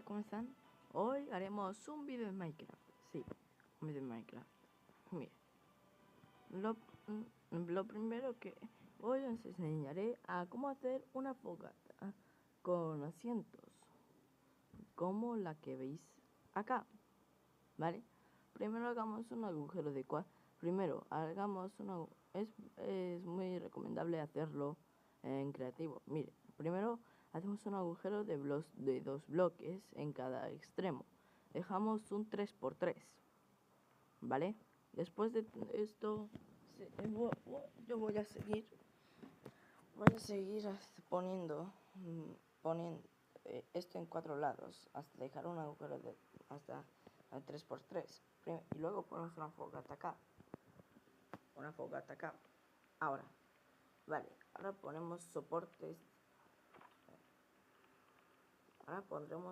¿cómo están? Hoy haremos un vídeo en Minecraft. Sí, un vídeo en Minecraft. Mire, lo primero que hoy os enseñaré a cómo hacer una fogata con asientos, como la que veis acá, ¿vale? Primero hagamos un agujero de Primero hagamos un es muy recomendable hacerlo en creativo. Mire, primero hacemos un agujero de 2 bloques en cada extremo. Dejamos un 3×3, ¿vale? Después de esto, yo voy a seguir poniendo esto en 4 lados hasta dejar un agujero de hasta el 3×3. Y luego ponemos una fogata acá. Ahora, vale, ahora ponemos soportes. Ahora pondremos